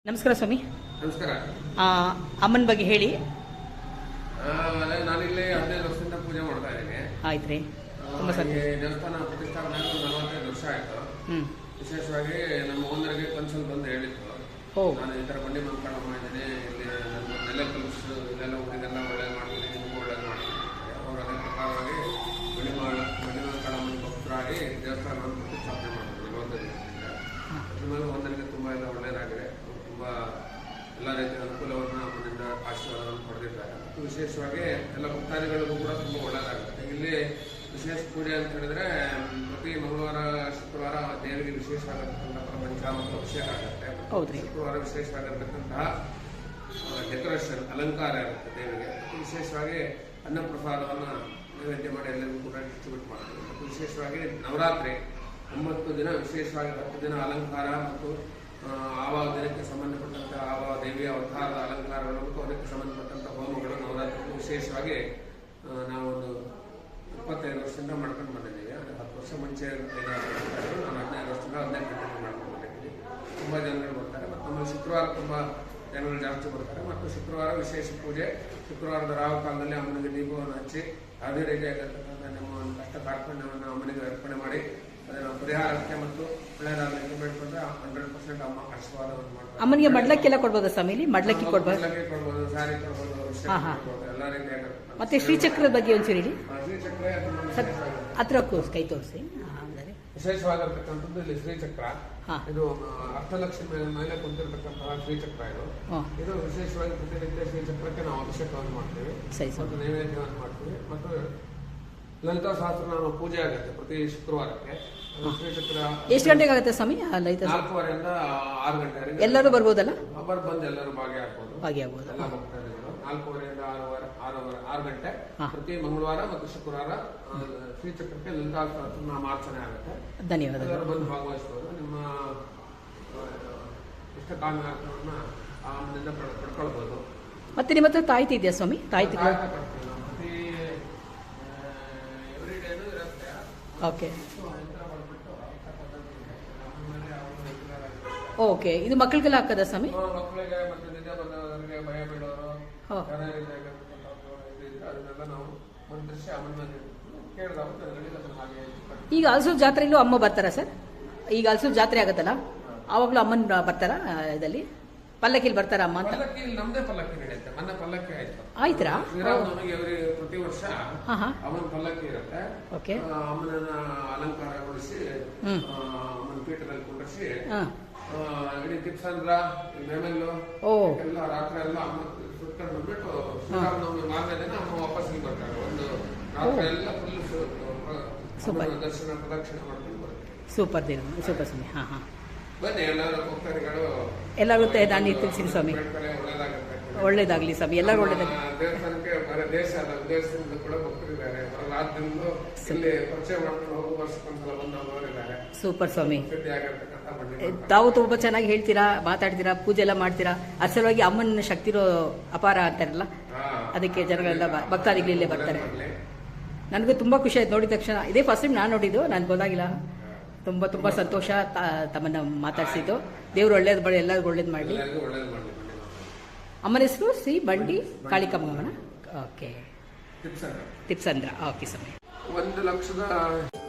ನಮಸ್ಕಾರ ಸ್ವಾಮಿ. ನಮಸ್ಕಾರ. ಅಮ್ಮನ ಬಗ್ಗೆ ಹೇಳಿ. ನಾನಿಲ್ಲಿ 15 ವರ್ಷದಿಂದ ಪೂಜೆ ಮಾಡ್ತಾ ಇದ್ದೀನಿ. ಆಯ್ತು ರೀ, ತುಂಬ ಸಂತೋಷ. ದೇವಸ್ಥಾನ ಪ್ರತಿಷ್ಠಾಪನೆ 45 ವರ್ಷ ಆಯಿತು. ವಿಶೇಷವಾಗಿ ನಮ್ಮ ಓನರ್ಗೆ ಕನ್ಸಲ್ ಬಂದು ಹೇಳಿತ್ತು, ನಾನು ಈ ಥರ ಬಂಡಿ ಮಂಕಣ ಮಾಡಿದ್ದೀನಿ, ಇಲ್ಲಿ ನನ್ನ ನೆಲೆ ಕಲಿಸು ಇದೆಲ್ಲ ಊರಿಗೆಲ್ಲ ಒಳ್ಳೇದು ಮಾಡ್ತೀನಿ, ನಿಮಗೂ ಒಳ್ಳೇದು ಮಾಡ್ತೀನಿ. ಅವರು ಅದೇ ಪ್ರಕಾರವಾಗಿ ಬಂಡಿ ಮಂಕಣ ಭಕ್ತರಾಗಿ ದೇವಸ್ಥಾನವನ್ನು ಪ್ರತಿಷ್ಠಾಪನೆ ಮಾಡಿದ್ರು 45 ವರ್ಷದಿಂದ. ಅದ್ರ ಮೇಲೆ ಓನರ್ಗೆ ತುಂಬ ಎಲ್ಲ ಒಳ್ಳೆಯದಾಗಿದೆ. ತುಂಬ ಎಲ್ಲ ರೀತಿಯ ಅನುಕೂಲವನ್ನು ಅಮ್ಮನಿಂದ ಆಶೀರ್ವಾದವನ್ನು ಪಡೆದಿದ್ದಾರೆ. ಮತ್ತು ವಿಶೇಷವಾಗಿ ಎಲ್ಲ ಭಕ್ತಾದಿಗಳಿಗೂ ಕೂಡ ತುಂಬ ಒಳ್ಳೆಯದಾಗುತ್ತೆ. ಇಲ್ಲಿ ವಿಶೇಷ ಪೂಜೆ ಅಂತ ಹೇಳಿದ್ರೆ ಪ್ರತಿ ಮಂಗಳವಾರ ಶುಕ್ರವಾರ ದೇವರಿಗೆ ವಿಶೇಷವಾಗಿರ್ತಕ್ಕಂಥ ಪಂಚಾಮೃತ ಅಭಿಷೇಕ ಆಗುತ್ತೆ. ಶುಕ್ರವಾರ ವಿಶೇಷವಾಗಿರ್ತಕ್ಕಂತಹ ಡೆಕೋರೇಷನ್ ಅಲಂಕಾರ ಇರುತ್ತೆ ದೇವರಿಗೆ. ಮತ್ತು ವಿಶೇಷವಾಗಿ ಅನ್ನಪ್ರಸಾದವನ್ನು ನೈವೇದ್ಯ ಮಾಡಿ ಎಲ್ಲರಿಗೂ ಕೂಡ ಡಿಸ್ಟ್ರಿಬ್ಯೂಟ್ ಮಾಡ್ತೀವಿ. ಮತ್ತು ವಿಶೇಷವಾಗಿ ನವರಾತ್ರಿ 9 ದಿನ ವಿಶೇಷವಾಗಿ 10 ದಿನ ಅಲಂಕಾರ ಮತ್ತು ಆವಾಗ ದಿನಕ್ಕೆ ಸಂಬಂಧಪಟ್ಟಂಥ ಆವಾಗ ದೇವಿಯ ಅವತಾರದ ಅಲಂಕಾರಗಳು ಮತ್ತು ಅದಕ್ಕೆ ಸಂಬಂಧಪಟ್ಟಂಥ ಹೋಮಗಳು ನವರಾತ್ರಿ ವಿಶೇಷವಾಗಿ ನಾವೊಂದು 25 ವರ್ಷದಿಂದ ಮಾಡ್ಕೊಂಡು ಬಂದಿದ್ದೀವಿ. ಅಂದರೆ 10 ವರ್ಷ ಮುಂಚೆ ನಾನು 15 ವರ್ಷದಿಂದ 15 ಕಂಟಿನ್ಯೂ ಮಾಡ್ಕೊಂಡು ಬಂದಿದ್ದೀನಿ. ತುಂಬ ಜನಗಳು ಬರ್ತಾರೆ. ಮತ್ತು ನಮ್ಮಲ್ಲಿ ಶುಕ್ರವಾರ ತುಂಬ ಜನಗಳು ಜಾಸ್ತಿ ಬರ್ತಾರೆ. ಮತ್ತು ಶುಕ್ರವಾರ ವಿಶೇಷ ಪೂಜೆ, ಶುಕ್ರವಾರದ ರಾವು ಕಾಲದಲ್ಲಿ ಅಮ್ಮನಿಗೆ ದೀಪವನ್ನು ಹಚ್ಚಿ ಯಾವುದೇ ರೀತಿಯಾಗಿರ್ತಕ್ಕಂಥ ನಮ್ಮ ಒಂದು ಕಷ್ಟ ಕಾರ್ಪಣ್ಯವನ್ನು ಅಮ್ಮನಿಗೆ ಅರ್ಪಣೆ ಮಾಡಿ ಅದನ್ನು ಪರಿಹಾರಕ್ಕೆ ಮತ್ತು ಒಳ್ಳೆಯದಾಗಲಿಕ್ಕೆ ಬೇಡ್ಕೊಂಡ್ರೆ 100% ಅಮ್ಮ ಆಶೀರ್ವಾದವನ್ನು ಮಾಡ್ತಾರೆ. ಅಮ್ಮನಿಗೆ ಮಡ್ಲಕ್ಕೆಲ್ಲ ಕೊಡ್ಬೋದಾ ಸ್ವಾಮಿಲಿ? ಮಡ್ಲಕ್ಕಿ ಕೊಡ್ಬೋದು, ಸಾರಿ ಕೊಡ್ಬೋದು, ಎಲ್ಲ ರೀತಿಯಾಗಿ. ಮತ್ತೆ ಶ್ರೀಚಕ್ರದ ಬಗ್ಗೆ ಒಂಚೂರು ಹೇಳಿ. ಶ್ರೀಚಕ್ರ ಹತ್ರ ಕೈ ತೋರಿಸಿ. ವಿಶೇಷವಾಗಿರ್ತಕ್ಕಂಥದ್ದು ಇಲ್ಲಿ ಶ್ರೀಚಕ್ರ. ಇದು ಅಷ್ಟಲಕ್ಷ್ಮಿ ಮೇಲೆ ಕುಂತಿರ್ತಕ್ಕಂತಹ ಶ್ರೀಚಕ್ರ. ಇದು ವಿಶೇಷವಾಗಿ ಪ್ರತಿನಿತ್ಯ ಶ್ರೀಚಕ್ರಕ್ಕೆ ನಾವು ಅಭಿಷೇಕವನ್ನು ಮಾಡ್ತೀವಿ ಮತ್ತು ನೈವೇದ್ಯವನ್ನು ಮಾಡ್ತೀವಿ. ಮತ್ತು ಲಲಿತಾ ಸಹಸ್ರನಾಮ ಪೂಜೆ ಆಗುತ್ತೆ ಪ್ರತಿ ಶುಕ್ರವಾರಕ್ಕೆ. ಶ್ರೀಚಕ್ರ ಎಷ್ಟು ಗಂಟೆಗೆ ಆಗುತ್ತೆ ಸ್ವಾಮಿ? 4:15 ರಿಂದ 6 ಗಂಟೆವರೆಗೆ ಎಲ್ಲರೂ ಬರ್ಬೋದಲ್ಲ? ಬಂದು ಎಲ್ಲರೂ ಭಾಗಿಯಾಗಬಹುದು. ಎಲ್ಲ ಭಕ್ತಾದಿಗಳು 4:15 ರಿಂದ 6 ಗಂಟೆ ಪ್ರತಿ ಮಂಗಳವಾರ ಮತ್ತು ಶುಕ್ರವಾರ ಶ್ರೀಚಕ್ರಕ್ಕೆ ಲಲಿತಾ ಸಹಸ್ರನಾಮಾರ್ಚನೆ ಆಗುತ್ತೆ. ಧನ್ಯವಾದ. ಎಲ್ಲರೂ ಬಂದು ಭಾಗವಹಿಸಬಹುದು. ನಿಮ್ಮ ಇಷ್ಟ ಕಾಮಗಾರವನ್ನು ಆಮೇಲಿಂದ ಪಡ್ಕೊಳ್ಬಹುದು. ಮತ್ತೆ ನಿಮ್ಮ ಹತ್ರ ತಾಯ್ತಿ ಇದೆಯಾ ಸ್ವಾಮಿ? ತಾಯ್ತಿ ಓಕೆ ಓಕೆ. ಇದು ಮಕ್ಕಳಿಗೆಲ್ಲ ಹಾಕದ ಸ್ವಾಮಿ? ಮಕ್ಕಳಿಗೆ ಮತ್ತು ನಿದ್ದೆ ಬಂದವರಿಗೆ, ಭಯ ಬೀಳೋರು, ಅದನ್ನೆಲ್ಲ ನಾವು ಮಂತ್ರಿಸಿ ಈಗ ಹಲಸೂರು ಜಾತ್ರೆಯಲ್ಲೂ ಅಮ್ಮ ಬರ್ತಾರ ಸರ್? ಈಗ ಹಲಸೂರು ಜಾತ್ರೆ ಆಗತ್ತಲ್ಲ, ಆವಾಗಲೂ ಅಮ್ಮನ ಬರ್ತಾರ ಇದರಲ್ಲಿ ಪಲ್ಲಕ್ಕಿಲಿ ಬರ್ತಾರ ಅಮ್ಮ ಅಂತ? ನಮ್ದೇ ಪಲ್ಲಕ್ಕಿ ನಡೆಯುತ್ತೆ. ಮೊನ್ನೆ ಪಲ್ಲಕ್ಕಿ ಆಯ್ತು. ಆಯ್ತಾ? ನಮಗೆ ಪ್ರತಿ ವರ್ಷ ಅಮ್ಮನ ಪಲ್ಲಕ್ಕಿ ಇರುತ್ತೆ. ಅಮ್ಮನನ್ನ ಅಲಂಕಾರಗೊಳಿಸಿ ಅಮ್ಮನ ಪೀಠದಲ್ಲಿ ಕುಂಡ್ರಿಸಿ ಇಡೀ ತಿಪ್ಸಂದ್ರ ಮೇಮೆಲ್ಲು ಎಲ್ಲ ರಾತ್ರಿ ಎಲ್ಲ ಅಮ್ಮ ಸುತ್ಕೊಂಡು ಬಂದ್ಬಿಟ್ಟು ಶ್ರೀರಾಮನವಮಿ ಮಾರನೇ ದಿನ ಅಮ್ಮ ವಾಪಸ್ ಇಲ್ಲಿ ಬರ್ತಾರೆ. ಒಂದು ರಾತ್ರಿ ಎಲ್ಲ ಫುಲ್ ದರ್ಶನ ಪ್ರದಕ್ಷಿಣೆ ಮಾಡ್ಕೊಂಡು ಬರ್ತಾರೆ. ಸೂಪರ್ ದಿನ, ಸೂಪರ್ ಸ್ವಾಮಿ. ಬನ್ನಿ ಎಲ್ಲರೂ ಭಕ್ತಾದಿಗಳು ಎಲ್ಲರೂ ನಾನು ತಿಳಿಸಿನಿ ಸ್ವಾಮಿ. ಒಳ್ಳೇದಾಗ್ಲಿ ಸ್ವಾಮಿ, ಎಲ್ಲರೂ ಒಳ್ಳೇದಾಗಲಿ. ದೇವಸ್ಥಾನಕ್ಕೆ ಬರೀ ದೇಶದ ಉದ್ದೇಶದಿಂದ ಕೂಡ ಭಕ್ತರಿದ್ದಾರೆ. ರಾಜ್ಯದಿಂದ ಇಲ್ಲಿ ಪರಿಚಯ ಮಾಡ್ಕೊಂಡು ಹೋಗೋ ವರ್ಷಕ್ಕೊಂದ್ಸಲ ಬಂದವರಿದ್ದಾರೆ. ಸೂಪರ್ ಸ್ವಾಮಿ. ತಾವು ತುಂಬಾ ಚೆನ್ನಾಗಿ ಹೇಳ್ತೀರಾ, ಮಾತಾಡ್ತೀರಾ, ಪೂಜೆ ಎಲ್ಲ ಮಾಡ್ತೀರಾ. ಅಸಲವಾಗಿ ಅಮ್ಮನ ಶಕ್ತಿರೋ ಅಪಾರ ಅಂತಾರಲ್ಲ, ಅದಕ್ಕೆ ಜನಗಳೆಲ್ಲ ಭಕ್ತಾದಿಗಳು ಇಲ್ಲೇ ಬರ್ತಾರೆ. ನನಗೂ ತುಂಬಾ ಖುಷಿ ಆಯ್ತು ನೋಡಿದ ತಕ್ಷಣ. ಇದೇ ಫಸ್ಟ್ ಟೈಮ್ ನಾನು ನೋಡಿದ್ದು, ನಾನು ಗೊತ್ತಾಗಿಲ್ಲ. ತುಂಬಾ ತುಂಬಾ ಸಂತೋಷ ತಮ್ಮನ್ನ ಮಾತಾಡ್ಸಿದ್ದು. ದೇವ್ರು ಒಳ್ಳೇದು ಮಾಡಿ, ಎಲ್ಲರಿಗೂ ಒಳ್ಳೇದು ಮಾಡಲಿ. ಅಮ್ಮನ ಹೆಸರು ಶ್ರೀ ಬಂಡಿ ಕಾಳಿಕಮ್ಮನ. ಓಕೆ, ತಿಪ್ಸಂದ್ರ. ಓಕೆ ಸ್ವಾಮಿ. 1,00,000